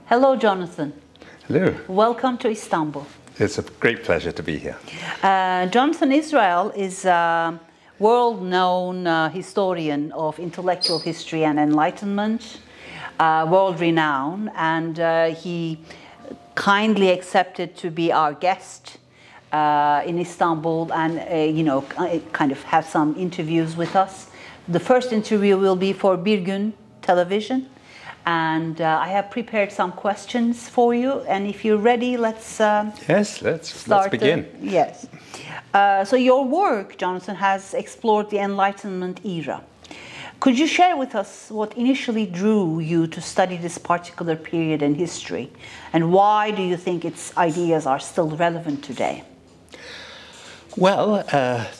Hello, Jonathan. Hello. Welcome to Istanbul. It's a great pleasure to be here. Jonathan Israel is a world-known historian of intellectual history and enlightenment, world-renowned, and he kindly accepted to be our guest in Istanbul and, kind of have some interviews with us. The first interview will be for Bir Gün television. And I have prepared some questions for you. And if you're ready, let's let's begin. Yes. So your work, Jonathan, has explored the Enlightenment era. Could you share with us what initially drew you to study this particular period in history? And why do you think its ideas are still relevant today? Well,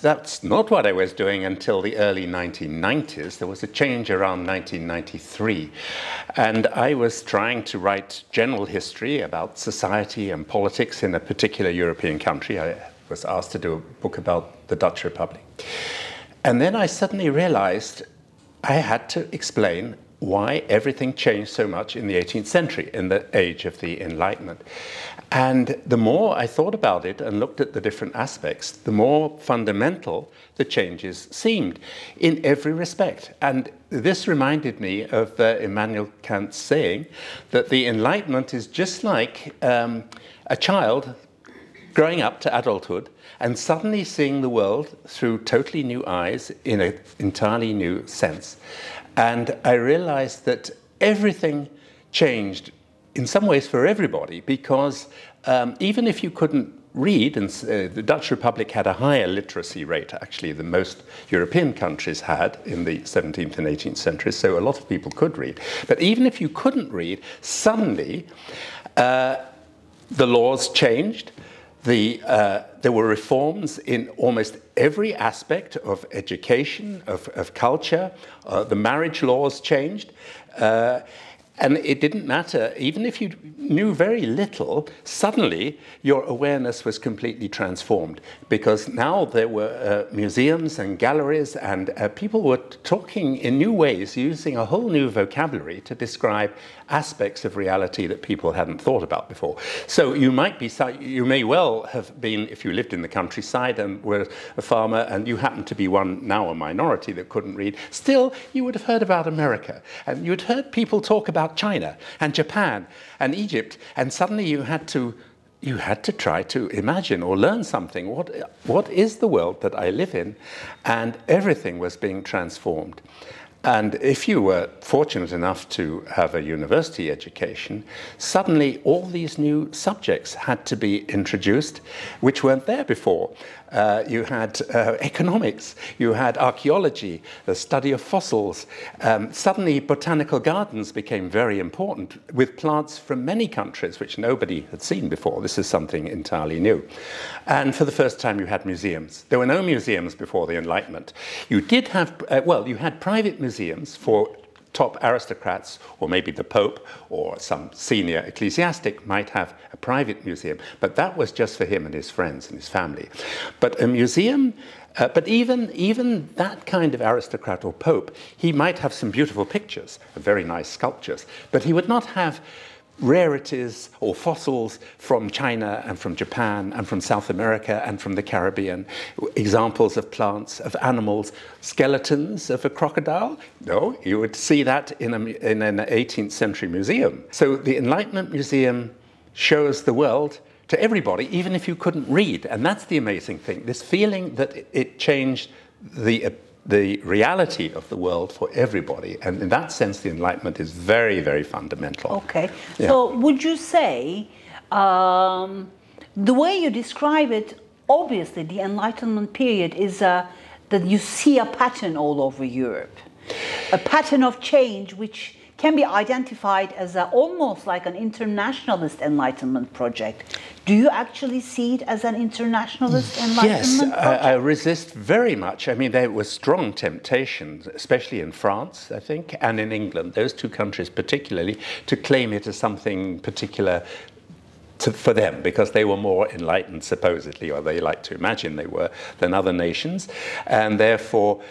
that's not what I was doing until the early 1990s. There was a change around 1993. And I was trying to write general history about society and politics in a particular European country. I was asked to do a book about the Dutch Republic. And then I suddenly realized I had to explain why everything changed so much in the 18th century, in the age of the Enlightenment. And the more I thought about it and looked at the different aspects, the more fundamental the changes seemed in every respect. And this reminded me of Immanuel Kant's saying that the Enlightenment is just like a child growing up to adulthood and suddenly seeing the world through totally new eyes in an entirely new sense. And I realized that everything changed in some ways for everybody, because even if you couldn't read, and the Dutch Republic had a higher literacy rate actually than most European countries had in the 17th and 18th centuries, so a lot of people could read. But even if you couldn't read, suddenly the laws changed. There were reforms in almost every aspect of education, of culture. The marriage laws changed. And it didn't matter, even if you knew very little, suddenly your awareness was completely transformed, because now there were museums and galleries, and people were talking in new ways, using a whole new vocabulary to describe aspects of reality that people hadn't thought about before. So you may well have been, if you lived in the countryside and were a farmer, and you happened to be now a minority that couldn't read, still you would have heard about America, and you had heard people talk about China and Japan and Egypt, and suddenly you had to try to imagine or learn something. What is the world that I live in? And everything was being transformed. And if you were fortunate enough to have a university education, suddenly all these new subjects had to be introduced, which weren't there before. You had economics, you had archaeology, the study of fossils. Suddenly botanical gardens became very important, with plants from many countries which nobody had seen before. This is something entirely new. And for the first time you had museums. There were no museums before the Enlightenment. You did have, you had private museums for top aristocrats, or maybe the Pope or some senior ecclesiastic might have a private museum, but that was just for him and his friends and his family. But a museum, but even that kind of aristocrat or Pope, he might have some beautiful pictures, very nice sculptures, but he would not have rarities or fossils from China and from Japan and from South America and from the Caribbean, examples of plants, of animals, skeletons of a crocodile. No, you would see that in an 18th century museum. So the Enlightenment Museum shows the world to everybody, even if you couldn't read. And that's the amazing thing, this feeling that it changed the reality of the world for everybody. And in that sense, the Enlightenment is very, very fundamental. Okay. Yeah. So would you say, the way you describe it, obviously the Enlightenment period is that you see a pattern all over Europe, a pattern of change which can be identified as almost like an internationalist Enlightenment project. Do you actually see it as an internationalist Enlightenment project? I resist very much. I mean, there was strong temptation, especially in France, I think, and in England, those two countries particularly, to claim it as something particular for them, because they were more enlightened, supposedly, or they like to imagine they were, than other nations. And therefore,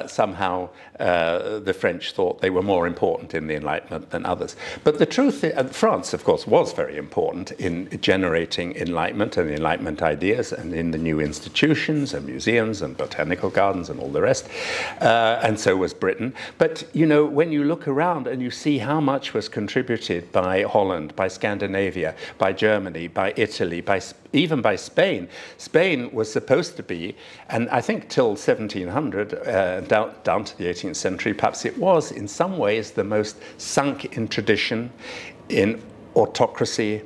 somehow, the French thought they were more important in the Enlightenment than others. But the truth is, France, of course, was very important in generating Enlightenment and Enlightenment ideas, and in the new institutions and museums and botanical gardens and all the rest. And so was Britain. But, you know, when you look around and you see how much was contributed by Holland, by Scandinavia, by Germany, by Italy, even by Spain. Spain was supposed to be, and I think till 1700, down to the 18th century, perhaps it was in some ways the most sunk in tradition, in autocracy,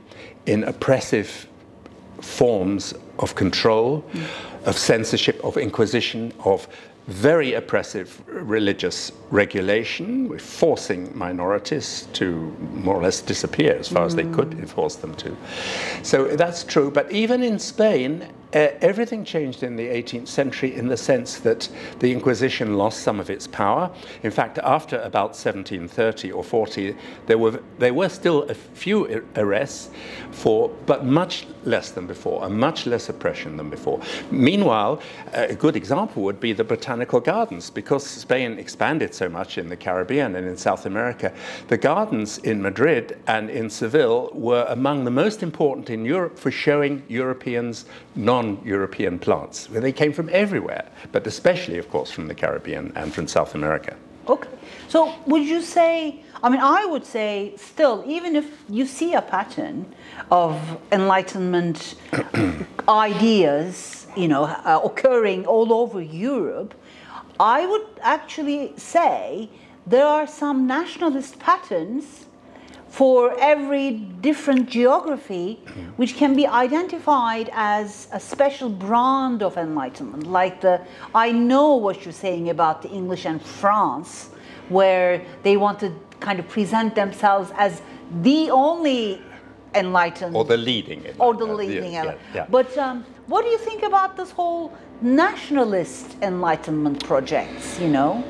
in oppressive forms of control, of censorship, of inquisition, of very oppressive religious regulation, forcing minorities to more or less disappear as far as they could force them to. So that's true. But even in Spain, everything changed in the 18th century in the sense that the Inquisition lost some of its power. In fact, after about 1730 or 40, there were still a few arrests but much less than before, and much less oppression than before. Meanwhile, a good example would be the botanical gardens. Because Spain expanded so much in the Caribbean and in South America, the gardens in Madrid and in Seville were among the most important in Europe for showing Europeans non-European plants. They came from everywhere, but especially, of course, from the Caribbean and from South America. Okay. So would you say, I mean, I would say still, even if you see a pattern of Enlightenment ideas, you know, occurring all over Europe, I would actually say there are some nationalist patterns for every different geography, which can be identified as a special brand of Enlightenment. Like I know what you're saying about the English and France, where they want to kind of present themselves as the only enlightened. Or the leading. Or the leading. Yeah. But what do you think about this whole nationalist Enlightenment projects, you know?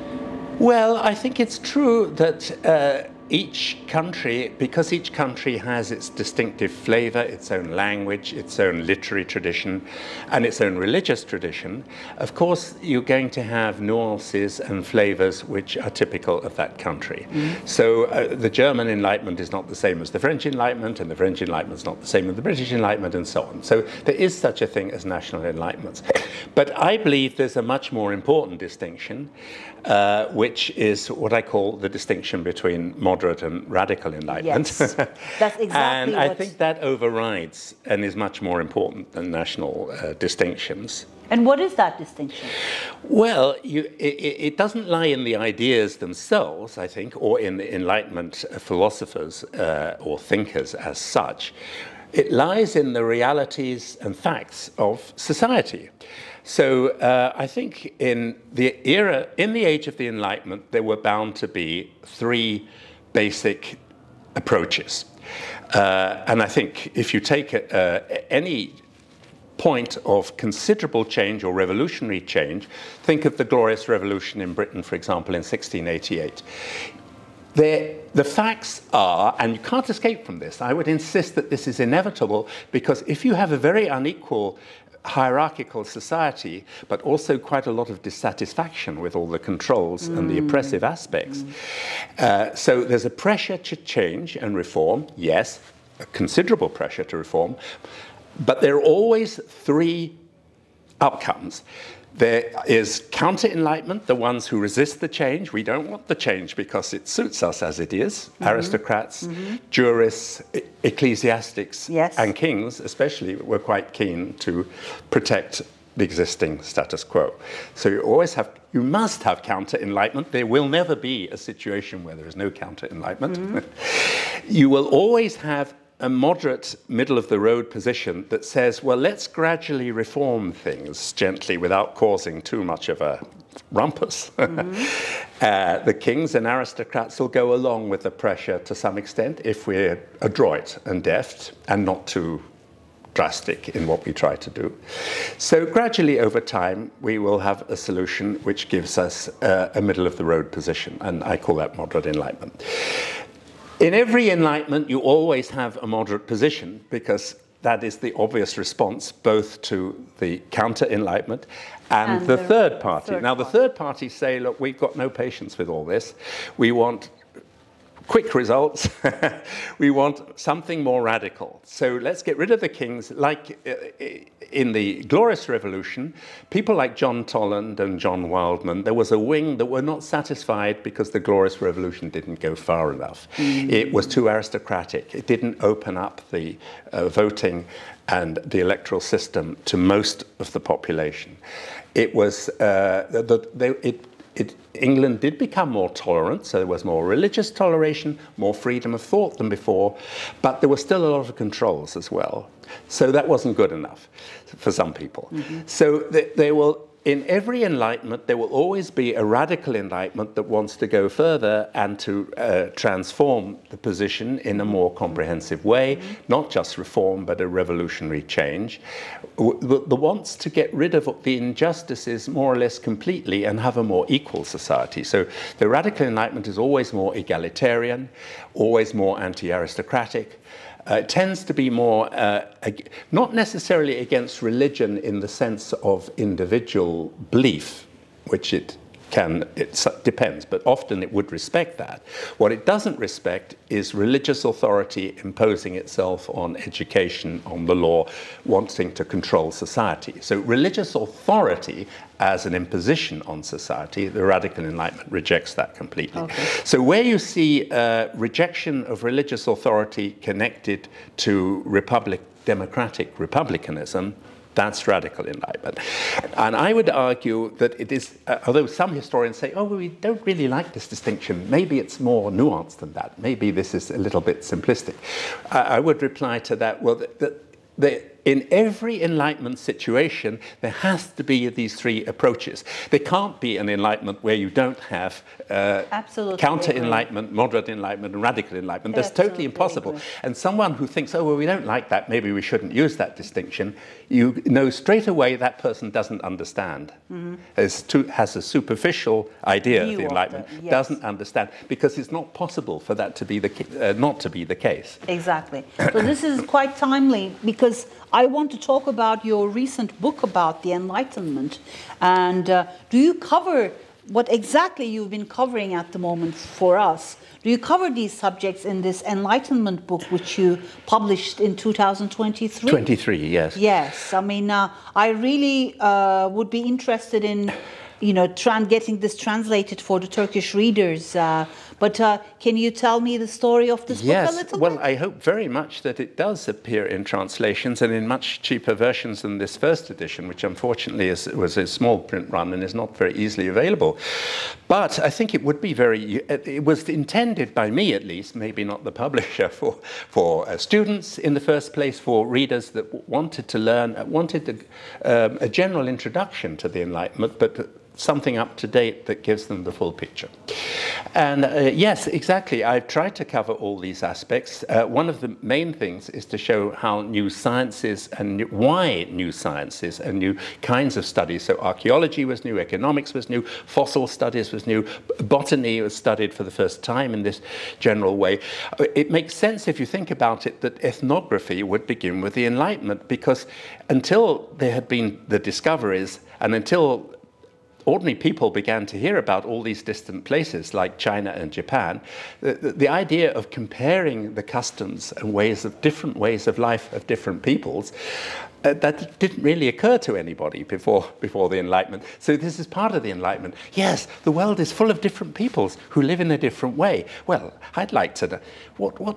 Well, I think it's true that each country, because each country has its distinctive flavor, its own language, its own literary tradition, and its own religious tradition, of course, you're going to have nuances and flavors which are typical of that country. So the German Enlightenment is not the same as the French Enlightenment, and the French Enlightenment is not the same as the British Enlightenment, and so on. So there is such a thing as national enlightenments. But I believe there's a much more important distinction, which is what I call the distinction between moderate and radical enlightenment. Yes, that's exactly and I think that overrides and is much more important than national distinctions. And what is that distinction? Well, it doesn't lie in the ideas themselves, I think, or in the Enlightenment philosophers or thinkers as such. It lies in the realities and facts of society. So I think in the age of the Enlightenment, there were bound to be three basic approaches. And I think if you take any point of considerable change or revolutionary change, think of the Glorious Revolution in Britain, for example, in 1688. The facts are, and you can't escape from this, I would insist that this is inevitable, because if you have a very unequal hierarchical society, but also quite a lot of dissatisfaction with all the controls and the oppressive aspects. So there's a pressure to change and reform, yes, a considerable pressure to reform, but there are always three outcomes. There is counter-enlightenment, the ones who resist the change. We don't want the change because it suits us as it is. Aristocrats, jurists, ecclesiastics, and kings especially were quite keen to protect the existing status quo. So you must have counter-enlightenment. There will never be a situation where there is no counter-enlightenment. You will always have a moderate, middle-of-the-road position that says, well, let's gradually reform things gently without causing too much of a rumpus. The kings and aristocrats will go along with the pressure to some extent if we're adroit and deft and not too drastic in what we try to do. So gradually over time, we will have a solution which gives us a middle-of-the-road position, and I call that moderate enlightenment. In every Enlightenment, you always have a moderate position, because that is the obvious response both to the counter-Enlightenment and the third party. Now, the third party say, look, we've got no patience with all this. We want quick results. We want something more radical. So let's get rid of the kings. Like in the Glorious Revolution, people like John Toland and John Wildman, there was a wing that were not satisfied because the Glorious Revolution didn't go far enough. It was too aristocratic. It didn't open up the voting and the electoral system to most of the population. It was England did become more tolerant, so there was more religious toleration, more freedom of thought than before, but there were still a lot of controls as well. So that wasn't good enough for some people. So they will, in every Enlightenment, there will always be a radical Enlightenment that wants to go further and to transform the position in a more comprehensive way, not just reform, but a revolutionary change. The wants to get rid of the injustices more or less completely and have a more equal society. So the radical Enlightenment is always more egalitarian, always more anti-aristocratic. It tends to be more, not necessarily against religion in the sense of individual belief, which it depends, but often it would respect that. What it doesn't respect is religious authority imposing itself on education, on the law, wanting to control society. So religious authority as an imposition on society, the radical Enlightenment rejects that completely. So where you see rejection of religious authority connected to democratic republicanism, that's radical Enlightenment. And I would argue that it is, although some historians say, oh, well, we don't really like this distinction, maybe it's more nuanced than that, maybe this is a little bit simplistic. I would reply to that, well, in every Enlightenment situation, there has to be these three approaches. There can't be an Enlightenment where you don't have counter-Enlightenment, moderate Enlightenment, and radical Enlightenment. That's totally impossible. And someone who thinks, oh, well, we don't like that, maybe we shouldn't use that distinction, you know straight away that person doesn't understand. Has a superficial idea of the Enlightenment, doesn't understand, because it's not possible for that to be not to be the case. Exactly. So this is quite timely, because I want to talk about your recent book about the Enlightenment. And do you cover what exactly you've been covering at the moment for us? Do you cover these subjects in this Enlightenment book, which you published in 2023? 23, yes. Yes. I mean, I really would be interested in, getting this translated for the Turkish readers. But can you tell me the story of this book a little bit? Well, I hope very much that it does appear in translations and in much cheaper versions than this first edition, which unfortunately was a small print run and is not very easily available. But I think it would be it was intended by me at least, maybe not the publisher, for students in the first place, for readers that wanted to learn, wanted a general introduction to the Enlightenment, but something up to date that gives them the full picture. And yes, exactly. I've tried to cover all these aspects. One of the main things is to show how new sciences and why new sciences and new kinds of studies. So archaeology was new, economics was new, fossil studies was new, botany was studied for the first time in this general way. It makes sense if you think about it that ethnography would begin with the Enlightenment, because until there had been the discoveries and until ordinary people began to hear about all these distant places like China and Japan, the idea of comparing the customs and different ways of life of different peoples, that didn't really occur to anybody before the Enlightenment. So this is part of the Enlightenment. Yes, the world is full of different peoples who live in a different way. Well, I'd like to know,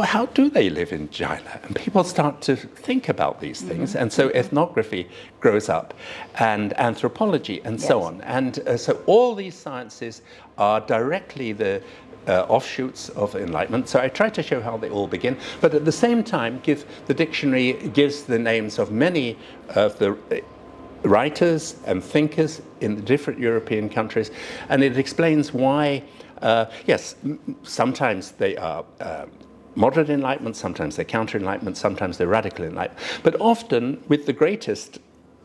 how do they live in China? And people start to think about these things. And so ethnography grows up, and anthropology, and so on. And so all these sciences are directly the offshoots of Enlightenment. So I try to show how they all begin, but at the same time, the dictionary gives the names of many of the writers and thinkers in the different European countries, and it explains why, yes, sometimes they are moderate Enlightenment, sometimes they're counter-Enlightenment, sometimes they're radical Enlightenment. But often, with the greatest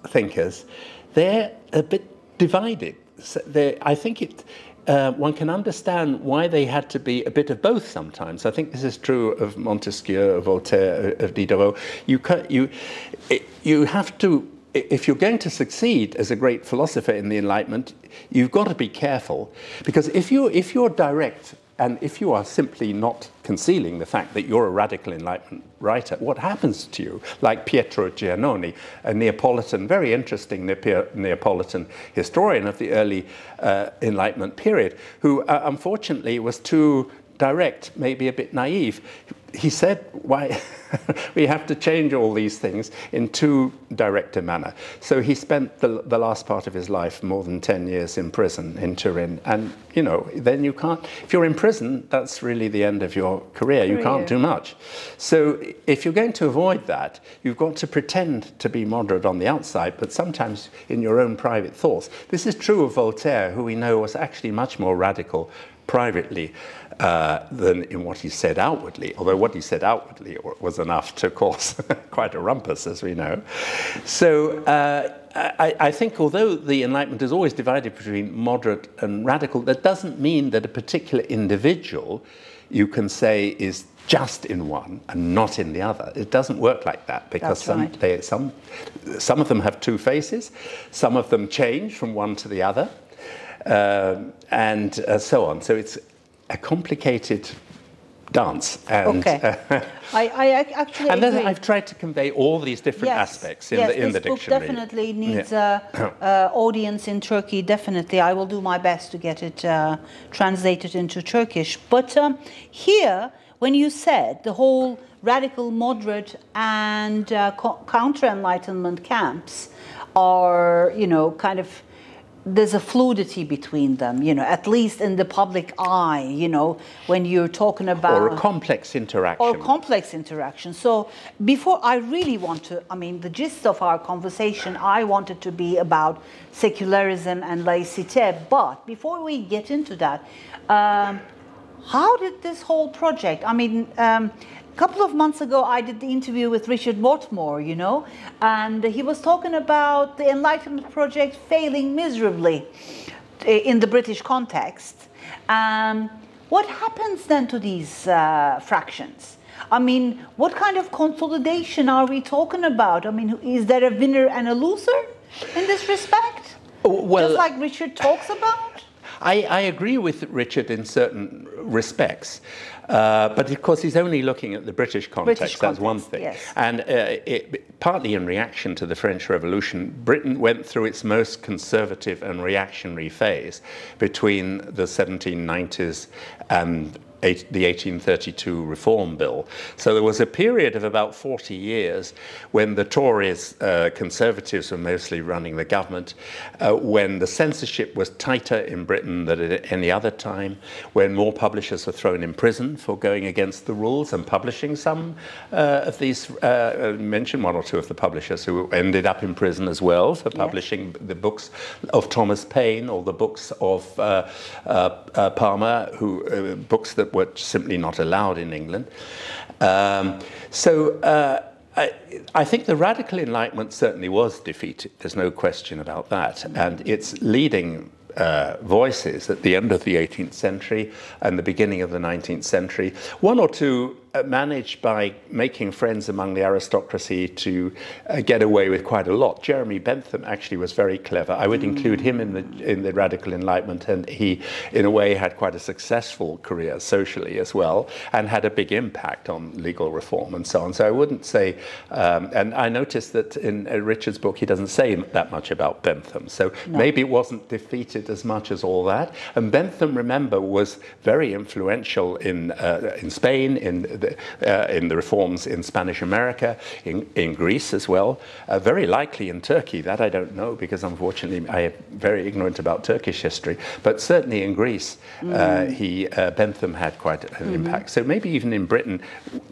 thinkers, they're a bit divided. So I think one can understand why they had to be a bit of both sometimes. I think this is true of Montesquieu, of Voltaire, of Diderot. You have to, if you're going to succeed as a great philosopher in the Enlightenment, you've got to be careful, because if you're direct, and if you are simply not concealing the fact that you're a radical Enlightenment writer, what happens to you? Like Pietro Giannoni, a Neapolitan, very interesting Neapolitan historian of the early Enlightenment period, who unfortunately was too direct, maybe a bit naive. He said, why we have to change all these things in too direct a manner. So he spent the last part of his life, more than 10 years in prison in Turin. And, you know, then you can't, if you're in prison, that's really the end of your career. You can't do much. So if you're going to avoid that, you've got to pretend to be moderate on the outside, but sometimes in your own private thoughts. This is true of Voltaire, who we know was actually much more radical privately than in what he said outwardly, although what he said outwardly was enough to cause quite a rumpus, as we know. So I think although the Enlightenment is always divided between moderate and radical, that doesn't mean that a particular individual, you can say, is just in one and not in the other. It doesn't work like that, because some of them have two faces, some of them change from one to the other, and so on. So it's a complicated dance. And, I actually and then agree. I've tried to convey all these different aspects in the dictionary. This book definitely needs audience in Turkey, definitely. I will do my best to get it translated into Turkish. But here, when you said the whole radical, moderate, and counter-enlightenment camps are, you know, kind of, there's a fluidity between them, you know, at least in the public eye, you know, when you're talking about... Or a complex interaction. Or complex interaction. So before I really want to, I mean, the gist of our conversation, I wanted to be about secularism and laicite. But before we get into that, how did this whole project, I mean, a couple of months ago, I did the interview with Richard Watmore, you know, and he was talking about the Enlightenment project failing miserably in the British context. What happens then to these fractions? I mean, what kind of consolidation are we talking about? I mean, is there a winner and a loser in this respect? Well, just like Richard talks about? I agree with Richard in certain respects, but of course he's only looking at the British context. That's one thing. Yes. And partly in reaction to the French Revolution, Britain went through its most conservative and reactionary phase between the 1790s and the 1832 Reform Bill. So there was a period of about 40 years when the Tories, Conservatives were mostly running the government, when the censorship was tighter in Britain than at any other time, when more publishers were thrown in prison for going against the rules and publishing some of these, mention one or two of the publishers who ended up in prison as well for publishing the books of Thomas Paine or the books of Palmer, books that were simply not allowed in England. I think the radical Enlightenment certainly was defeated. There's no question about that. And its leading voices at the end of the 18th century and the beginning of the 19th century, one or two managed by making friends among the aristocracy to get away with quite a lot. Jeremy Bentham actually was very clever. I would include him in the radical Enlightenment, and he, in a way, had quite a successful career socially as well, and had a big impact on legal reform and so on. So I wouldn't say, and I noticed that in Richard's book he doesn't say that much about Bentham. So maybe it wasn't defeated as much as all that. And Bentham, remember, was very influential in Spain, in the reforms in Spanish America, in Greece as well, very likely in Turkey. That I don't know, because unfortunately I am very ignorant about Turkish history, but certainly in Greece Bentham had quite an impact. So maybe even in Britain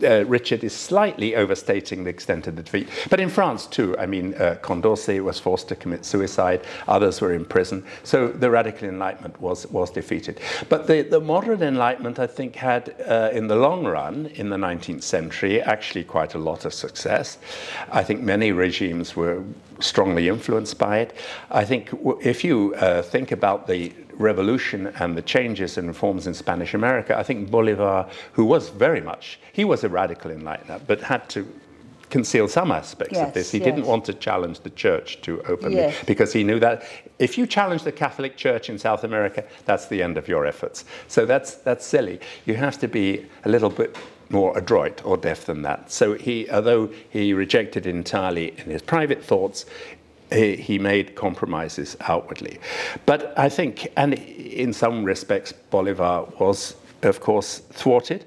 Richard is slightly overstating the extent of the defeat. But in France too, I mean, Condorcet was forced to commit suicide, others were in prison, so the radical Enlightenment was defeated. But the modern Enlightenment, I think, had in the long run, in the 19th century, actually quite a lot of success. I think many regimes were strongly influenced by it. I think if you think about the revolution and the changes and reforms in Spanish America, I think Bolivar, who was he was a radical enlightener, but had to conceal some aspects of this. He didn't want to challenge the church too openly, because he knew that if you challenge the Catholic Church in South America, that's the end of your efforts. So that's silly. You have to be a little bit more adroit or deaf than that. So although he rejected it entirely in his private thoughts, he made compromises outwardly. But I think, and in some respects, Bolivar was, of course, thwarted.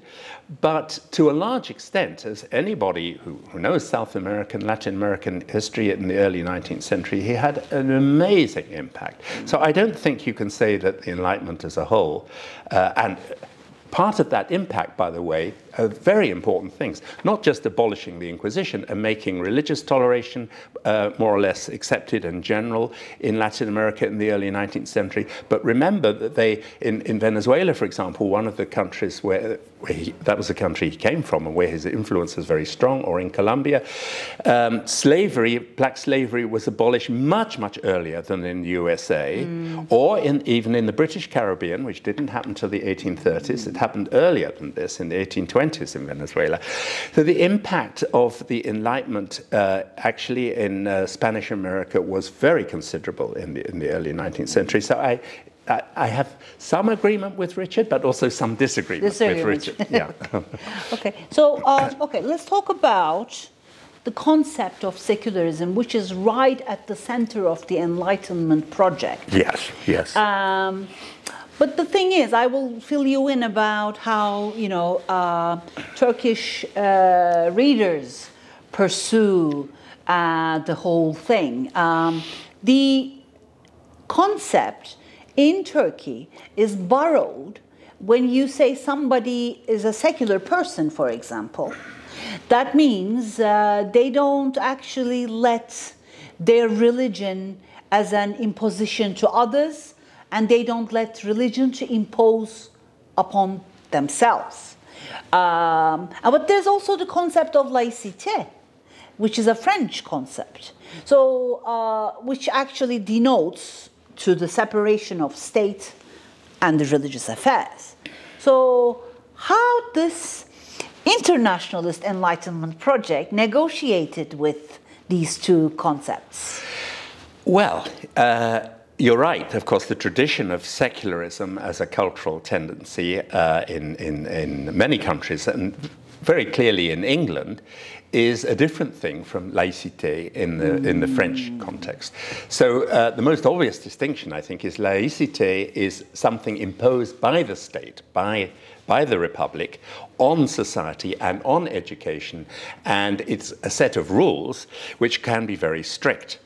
But to a large extent, as anybody who knows South American, Latin American history in the early 19th century, he had an amazing impact. So I don't think you can say that the Enlightenment as a whole, and part of that impact, by the way, are very important things, not just abolishing the Inquisition and making religious toleration more or less accepted and general in Latin America in the early 19th century, but remember that in Venezuela, for example, one of the countries that was the country he came from and where his influence was very strong, or in Colombia, black slavery was abolished much, much earlier than in the USA, or even in the British Caribbean, which didn't happen until the 1830s. It happened earlier than this, in the 1820s in Venezuela. So the impact of the Enlightenment actually in Spanish America was very considerable in the early 19th century. So I have some agreement with Richard, but also some disagreement with Richard. Yeah. Okay. So let's talk about the concept of secularism, which is right at the center of the Enlightenment project. Yes. Yes. But the thing is, I will fill you in about how, Turkish readers pursue the whole thing. The concept in Turkey is borrowed when you say somebody is a secular person, for example. That means they don't actually let their religion as an imposition to others, and they don't let religion to impose upon themselves. But there's also the concept of laïcité, which is a French concept, so which actually denotes to the separation of state and the religious affairs. So how this internationalist Enlightenment project negotiated with these two concepts? Well, you're right. Of course, the tradition of secularism as a cultural tendency in many countries, and very clearly in England, is a different thing from laïcité in the French context. So the most obvious distinction, I think, is laïcité is something imposed by the state, by the Republic, on society and on education, and it's a set of rules which can be very strict.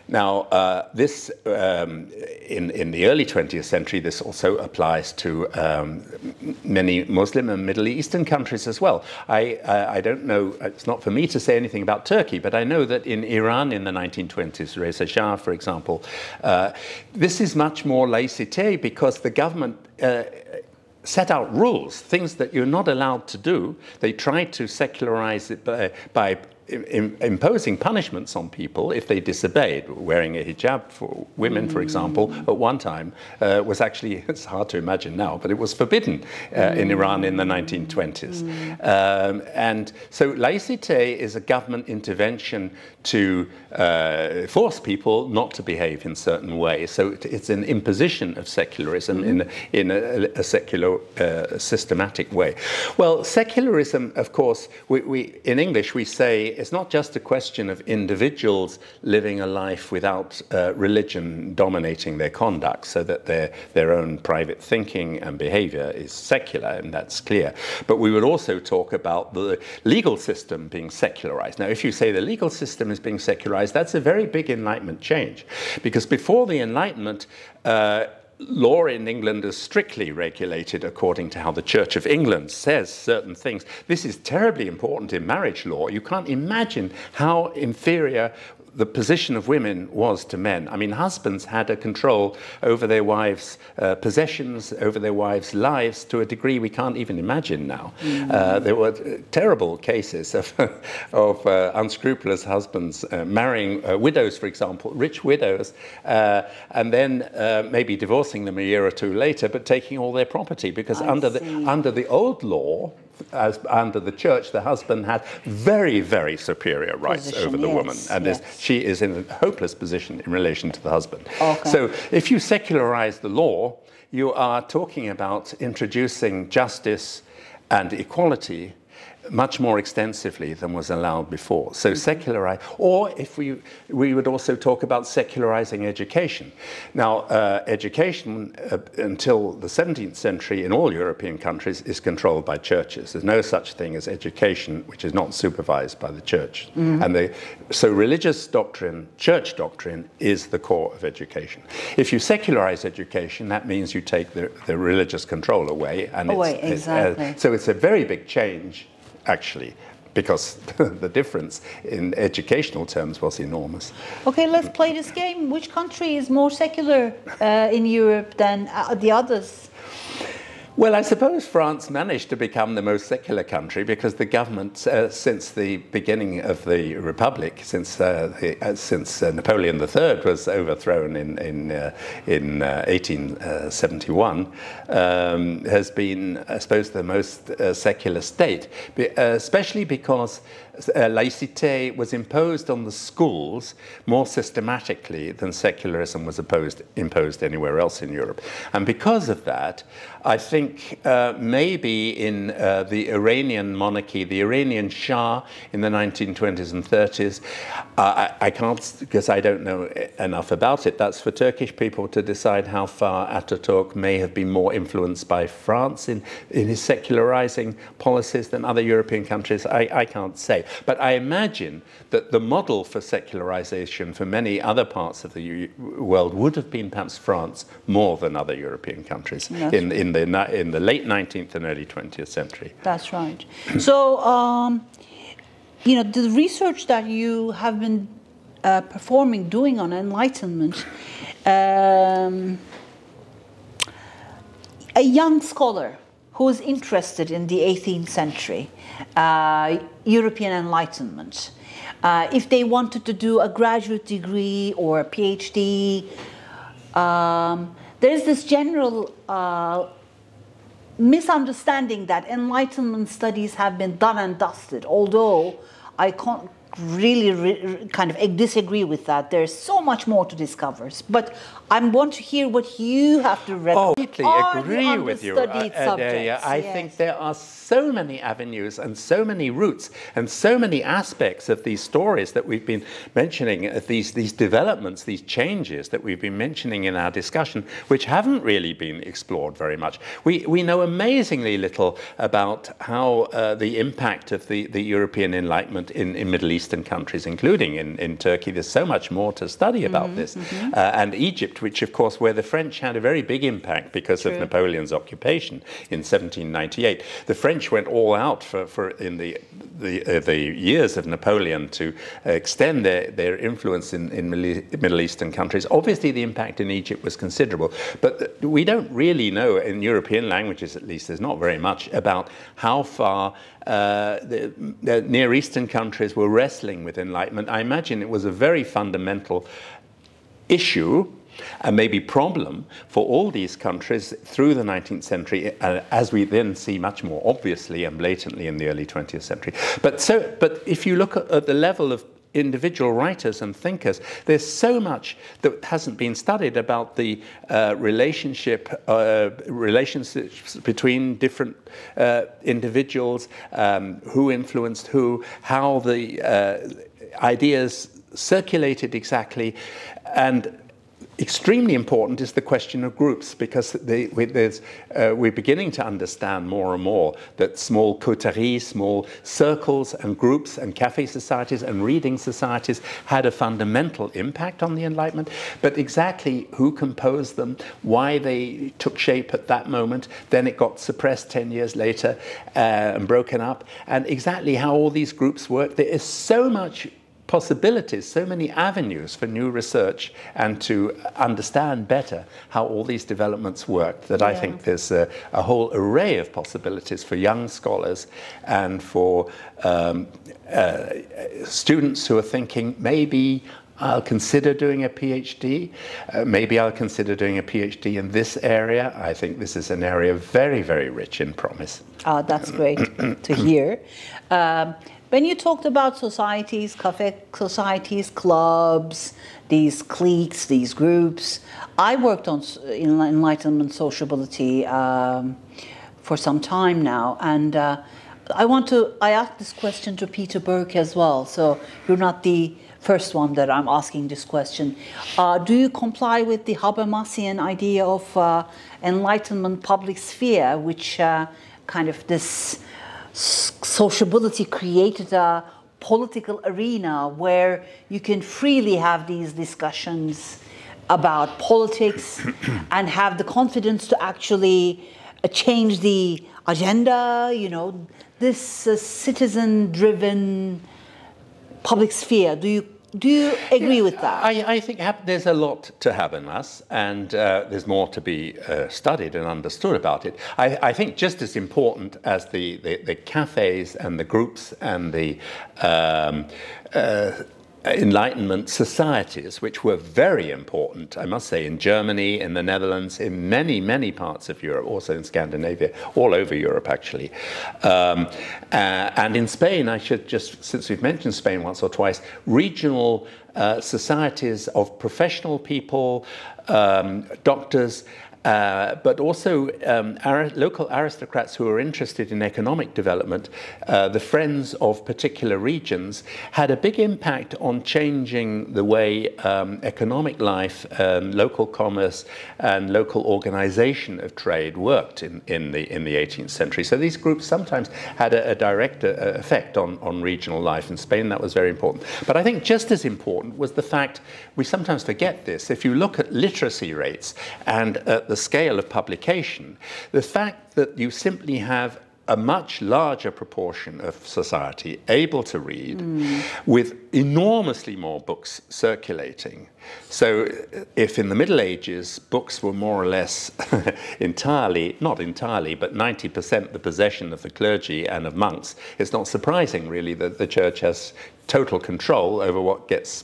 Now, this, in the early 20th century, this also applies to many Muslim and Middle Eastern countries as well. I don't know, it's not for me to say anything about Turkey, but I know that in Iran in the 1920s, Reza Shah, for example, this is much more laïcité because the government set out rules, things that you're not allowed to do. They tried to secularize it by imposing punishments on people if they disobeyed. Wearing a hijab for women, for example, at one time was actually, it's hard to imagine now, but it was forbidden in Iran in the 1920s. And so laïcité is a government intervention to force people not to behave in certain ways. So it's an imposition of secularism in a secular, systematic way. Well, secularism, of course, we in English we say it's not just a question of individuals living a life without religion dominating their conduct, so that their own private thinking and behavior is secular, and that's clear. But we would also talk about the legal system being secularized. Now, if you say the legal system is being secularized, that's a very big Enlightenment change, because before the Enlightenment, law in England is strictly regulated according to how the Church of England says certain things. This is terribly important in marriage law. You can't imagine how inferior the position of women was to men. I mean, husbands had a control over their wives' possessions, over their wives' lives to a degree we can't even imagine now. There were terrible cases of unscrupulous husbands marrying widows, for example, rich widows, and then maybe divorcing them a year or two later, but taking all their property, because under the old law, as under the church, the husband had very, very superior rights over the woman, and she is in a hopeless position in relation to the husband. Okay. So if you secularize the law, you are talking about introducing justice and equality much more extensively than was allowed before. So secularize, or if we would also talk about secularizing education. Now, education until the 17th century in all European countries is controlled by churches. There's no such thing as education which is not supervised by the church. And so religious doctrine, church doctrine, is the core of education. If you secularize education, that means you take the religious control away. And so it's a very big change, actually, because the difference in educational terms was enormous. Okay, let's play this game. Which country is more secular in Europe than the others? Well, I suppose France managed to become the most secular country because the government, since the beginning of the Republic, since Napoleon III was overthrown in 1871, has been, I suppose, the most secular state, especially because laïcité was imposed on the schools more systematically than secularism was imposed anywhere else in Europe. And because of that, I think maybe in the Iranian monarchy, the Iranian Shah in the 1920s and 30s, I can't, because I don't know enough about it. That's for Turkish people to decide how far Ataturk may have been more influenced by France in his secularizing policies than other European countries. I can't say. But I imagine that the model for secularization for many other parts of the world would have been perhaps France more than other European countries in the late 19th and early 20th century. That's right. So, you know, the research that you have been doing on Enlightenment, a young scholar who is interested in the 18th century, European Enlightenment, if they wanted to do a graduate degree or a PhD, there's this general misunderstanding that Enlightenment studies have been done and dusted, although I can't really kind of disagree with that. There's so much more to discover. But I want to hear what you have to recommend. I completely agree with you. I think there are so many avenues and so many routes and so many aspects of these stories that we've been mentioning, these developments, these changes that we've been mentioning in our discussion, which haven't really been explored very much. We know amazingly little about how the impact of the European Enlightenment in Middle Eastern countries, including in Turkey. There's so much more to study about this. And Egypt, which of course where the French had a very big impact because of Napoleon's occupation in 1798. The French went all out in the years of Napoleon to extend their influence in Middle Eastern countries. Obviously the impact in Egypt was considerable, but we don't really know, in European languages at least, there's not very much about how far the Near Eastern countries were wrestling with Enlightenment. I imagine it was a very fundamental issue and maybe problem for all these countries through the 19th century, as we then see much more obviously and blatantly in the early 20th century. But if you look at the level of individual writers and thinkers, there's so much that hasn't been studied about the relationships between different individuals, who influenced who, how the ideas circulated exactly, and extremely important is the question of groups, because we're beginning to understand more and more that small coteries, small circles and groups and cafe societies and reading societies had a fundamental impact on the Enlightenment. But exactly who composed them, why they took shape at that moment, then it got suppressed 10 years later and broken up, and exactly how all these groups work. There is so much possibilities, so many avenues for new research and to understand better how all these developments work, that I think there's a whole array of possibilities for young scholars and for students who are thinking, maybe I'll consider doing a PhD, maybe I'll consider doing a PhD in this area. I think this is an area very, very rich in promise. That's great to hear. When you talked about societies, cafe societies, clubs, these cliques, these groups, I worked on Enlightenment sociability for some time now, and I asked this question to Peter Burke as well, so you're not the first one that I'm asking this question. Do you comply with the Habermasian idea of Enlightenment public sphere, which kind of this sociability created a political arena where you can freely have these discussions about politics and have the confidence to actually change the agenda, you know, this citizen-driven public sphere. Do you agree with that? I think there's a lot to Habermas, and there's more to be studied and understood about it. I think just as important as the cafes and the groups and the Enlightenment societies, which were very important, I must say, in Germany, in the Netherlands, in many, many parts of Europe, also in Scandinavia, all over Europe, actually. And in Spain, I should just, since we've mentioned Spain once or twice, regional societies of professional people, doctors, but also local aristocrats who are interested in economic development, the Friends of particular regions, had a big impact on changing the way economic life, local commerce, and local organization of trade worked in the 18th century. So these groups sometimes had a direct effect on regional life. In Spain, that was very important. But I think just as important was the fact, we sometimes forget this, if you look at literacy rates and at the scale of publication, the fact that you simply have a much larger proportion of society able to read with enormously more books circulating. So if in the Middle Ages books were more or less entirely, not entirely, but 90% the possession of the clergy and of monks, it's not surprising really that the church has total control over what gets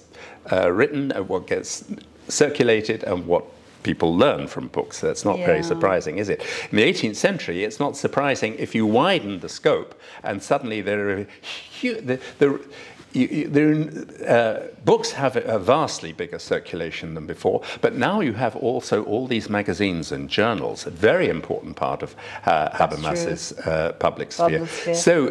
written, and what gets circulated, and what people learn from books. That's not very surprising, is it? In the 18th century, it's not surprising if you widen the scope and suddenly there are books have a vastly bigger circulation than before, but now you have also all these magazines and journals, a very important part of Habermas's public sphere. So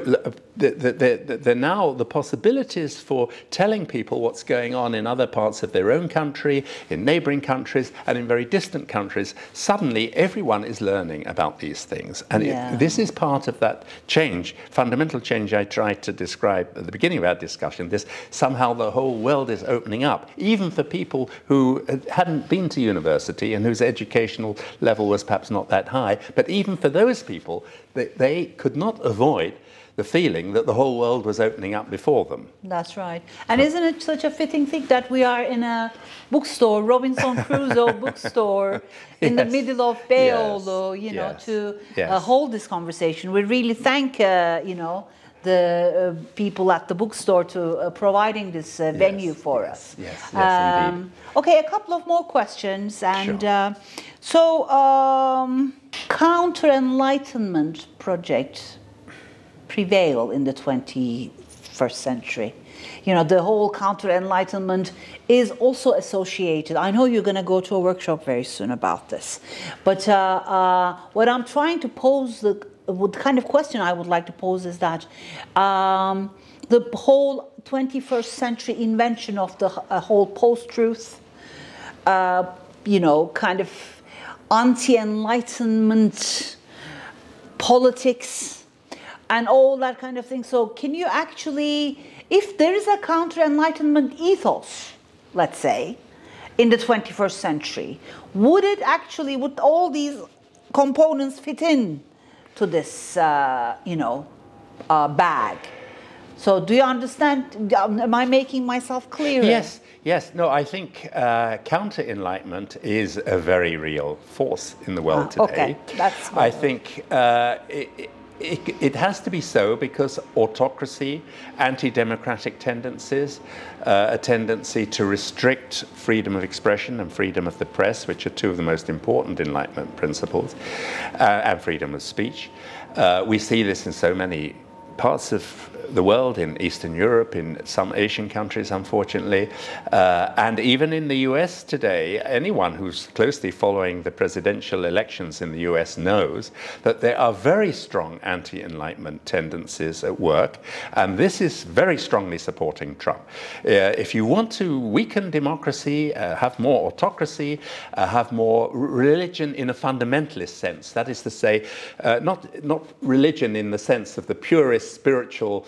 now the possibilities for telling people what's going on in other parts of their own country, in neighboring countries, and in very distant countries, suddenly everyone is learning about these things. And this is part of that change, fundamental change I tried to describe at the beginning of our discussion. This somehow the whole world is opening up, even for people who hadn't been to university and whose educational level was perhaps not that high. But even for those people, they could not avoid the feeling that the whole world was opening up before them. That's right. And isn't it such a fitting thing that we are in a bookstore, Robinson Crusoe bookstore, in the middle of Beyoğlu, you know, to hold this conversation. We really thank, you know, the people at the bookstore to providing this venue for us. Yes, indeed. Okay, a couple of more questions. And counter-enlightenment project prevail in the 21st century. You know, the whole counter-enlightenment is also associated. I know you're going to go to a workshop very soon about this. But what I'm trying to pose, the kind of question I would like to pose is that the whole 21st century invention of the whole post-truth, you know, kind of anti-enlightenment politics and all that kind of thing. So can you actually, if there is a counter-enlightenment ethos, let's say, in the 21st century, would all these components fit in to this, you know, bag? So do you understand? Am I making myself clear? Yes, yes. No, I think counter-enlightenment is a very real force in the world today. Okay, that's I think it has to be so because autocracy, anti-democratic tendencies, a tendency to restrict freedom of expression and freedom of the press, which are two of the most important Enlightenment principles, and freedom of speech. We see this in so many parts of the world, in Eastern Europe, in some Asian countries, unfortunately, and even in the US today. Anyone who's closely following the presidential elections in the US knows that there are very strong anti-enlightenment tendencies at work, and this is very strongly supporting Trump. If you want to weaken democracy, have more autocracy, have more religion in a fundamentalist sense, that is to say, not religion in the sense of the purest spiritual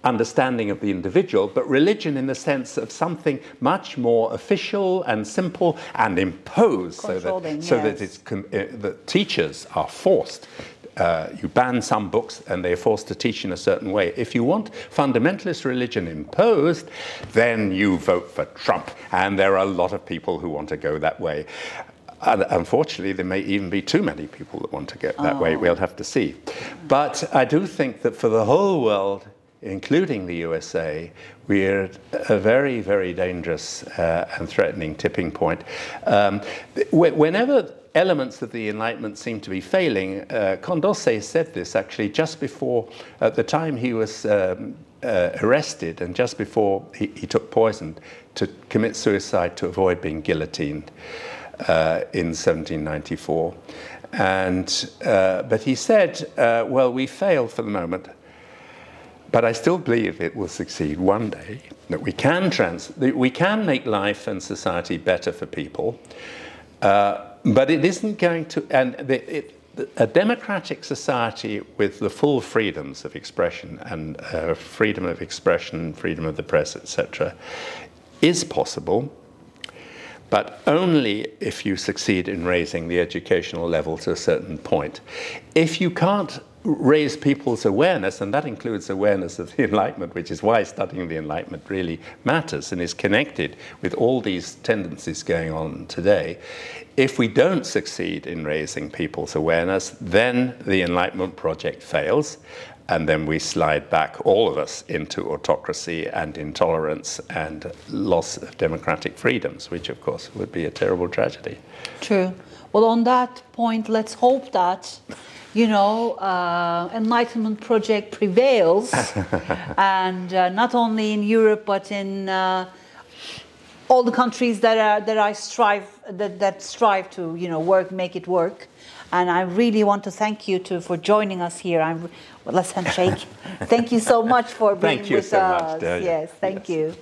understanding of the individual, but religion in the sense of something much more official and simple and imposed, so that teachers are forced. You ban some books and they're forced to teach in a certain way. If you want fundamentalist religion imposed, then you vote for Trump. And there are a lot of people who want to go that way. Unfortunately, there may even be too many people that want to go that way. We'll have to see. But I do think that for the whole world, including the USA, we're at a very, very dangerous and threatening tipping point. Whenever elements of the Enlightenment seem to be failing, Condorcet said this actually just before, at the time he was arrested and just before he took poison to commit suicide to avoid being guillotined in 1794. But he said, well, we failed for the moment, but I still believe it will succeed one day, that we can make life and society better for people, but it isn't going to, and a democratic society with the full freedoms of expression and freedom of expression, freedom of the press, etc., is possible, but only if you succeed in raising the educational level to a certain point. If you can't raise people's awareness, and that includes awareness of the Enlightenment, which is why studying the Enlightenment really matters and is connected with all these tendencies going on today. If we don't succeed in raising people's awareness, then the Enlightenment project fails, and then we slide back, all of us, into autocracy and intolerance and loss of democratic freedoms, which of course would be a terrible tragedy. True. Well, on that point, let's hope that Enlightenment project prevails, and not only in Europe but in all the countries that strive to make it work. And I really want to thank you for joining us here. Let's handshake. Thank you so much for being with us. Thank you so much, Delia. Yes, thank you.